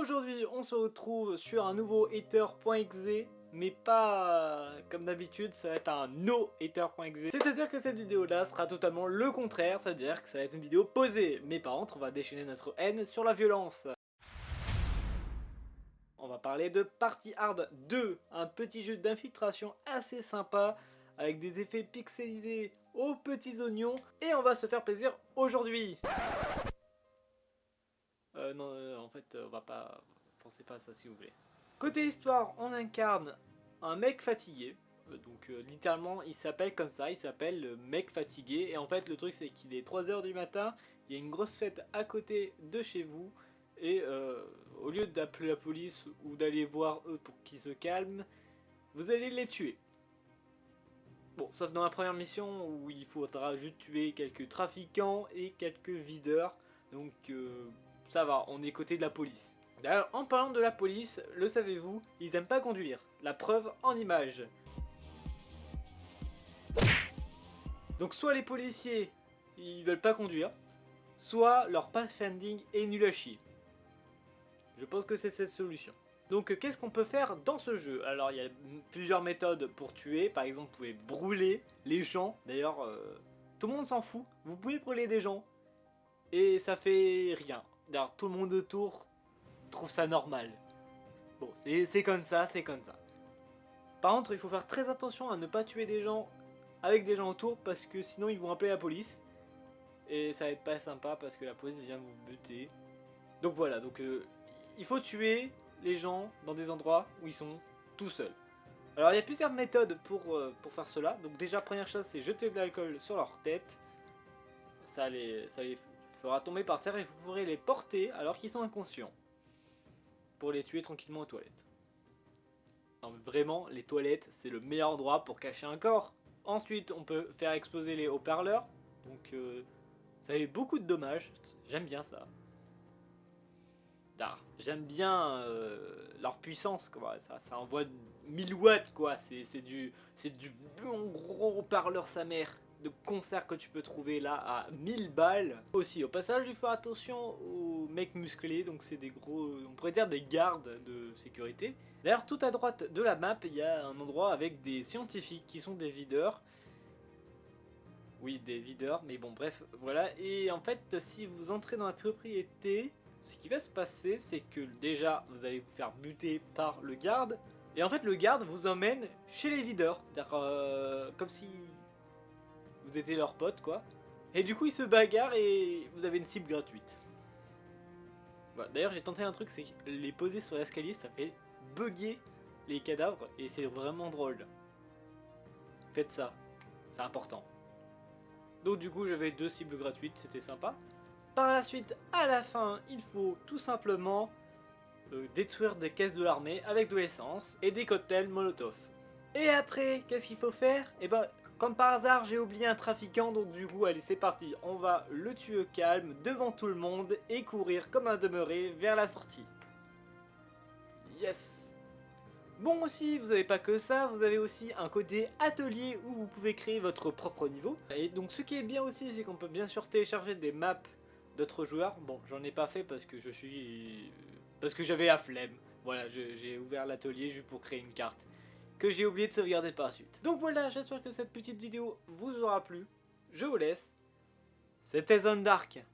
Aujourd'hui, on se retrouve sur un nouveau hater.exe, mais pas comme d'habitude, ça va être un no hater.exe. C'est-à-dire que cette vidéo-là sera totalement le contraire, c'est-à-dire que ça va être une vidéo posée. Mais par contre, on va déchaîner notre haine sur la violence. On va parler de Party Hard 2, un petit jeu d'infiltration assez sympa, avec des effets pixelisés aux petits oignons, et on va se faire plaisir aujourd'hui. Non, en fait, on va pas... Pensez pas à ça, s'il vous plaît. Côté histoire, on incarne un mec fatigué. Littéralement, il s'appelle comme ça, il s'appelle le mec fatigué. Et en fait, le truc, c'est qu'il est 3 h du matin, il y a une grosse fête à côté de chez vous. Et au lieu d'appeler la police ou d'aller voir eux pour qu'ils se calment, vous allez les tuer. Bon, sauf dans la première mission où il faudra juste tuer quelques trafiquants et quelques videurs. Donc... ça va, on est côté de la police. D'ailleurs, en parlant de la police, le savez-vous, ils aiment pas conduire. La preuve en image. Donc soit les policiers, ils veulent pas conduire, soit leur pathfinding est nul à chier. Je pense que c'est cette solution. Donc qu'est-ce qu'on peut faire dans ce jeu? Alors il y a plusieurs méthodes pour tuer. Par exemple, vous pouvez brûler les gens. D'ailleurs, tout le monde s'en fout. Vous pouvez brûler des gens et ça fait rien. D'ailleurs, tout le monde autour trouve ça normal. Bon, c'est comme ça, c'est comme ça. Par contre, il faut faire très attention à ne pas tuer des gens avec des gens autour, parce que sinon ils vont appeler la police. Et ça va être pas sympa, parce que la police vient vous buter. Donc voilà, il faut tuer les gens dans des endroits où ils sont tout seuls. Alors il y a plusieurs méthodes pour faire cela. Donc déjà, première chose, c'est jeter de l'alcool sur leur tête. Ça les fera tomber par terre et vous pourrez les porter alors qu'ils sont inconscients. Pour les tuer tranquillement aux toilettes. Non, mais vraiment, les toilettes, c'est le meilleur endroit pour cacher un corps. Ensuite, on peut faire exploser les haut-parleurs. Donc, ça fait beaucoup de dommages. J'aime bien ça. Ah, j'aime bien leur puissance, quoi. Ça envoie 1000 watts, quoi. C'est du bon gros haut-parleur sa mère de concert que tu peux trouver là à 1000 balles. Aussi, au passage, il faut attention aux mecs musclés, donc c'est des gros, on pourrait dire des gardes de sécurité. D'ailleurs, tout à droite de la map, il y a un endroit avec des scientifiques qui sont des videurs. Oui, des videurs, mais bon, bref, voilà. Et en fait, si vous entrez dans la propriété, ce qui va se passer, c'est que déjà, vous allez vous faire buter par le garde. Et en fait, le garde vous emmène chez les videurs. C'est-à-dire, comme si vous étiez leur pote, quoi. Et du coup, ils se bagarrent et vous avez une cible gratuite. Voilà. D'ailleurs, j'ai tenté un truc, c'est les poser sur l'escalier, ça fait bugger les cadavres et c'est vraiment drôle. Faites ça, c'est important. Donc du coup, j'avais 2 cibles gratuites, c'était sympa. Par la suite, à la fin, il faut tout simplement détruire des caisses de l'armée avec de l'essence et des cocktails Molotov. Et après, qu'est-ce qu'il faut faire? Et ben, comme par hasard, j'ai oublié un trafiquant, donc du coup, allez, c'est parti. On va le tuer au calme, devant tout le monde, et courir comme un demeuré vers la sortie. Yes! Bon aussi, vous n'avez pas que ça, vous avez aussi un côté atelier où vous pouvez créer votre propre niveau. Et donc ce qui est bien aussi, c'est qu'on peut bien sûr télécharger des maps d'autres joueurs. Bon, j'en ai pas fait parce que j'avais la flemme. Voilà, j'ai ouvert l'atelier juste pour créer une carte que j'ai oublié de sauvegarder par la suite. Donc voilà, j'espère que cette petite vidéo vous aura plu. Je vous laisse. C'était Zone Dark.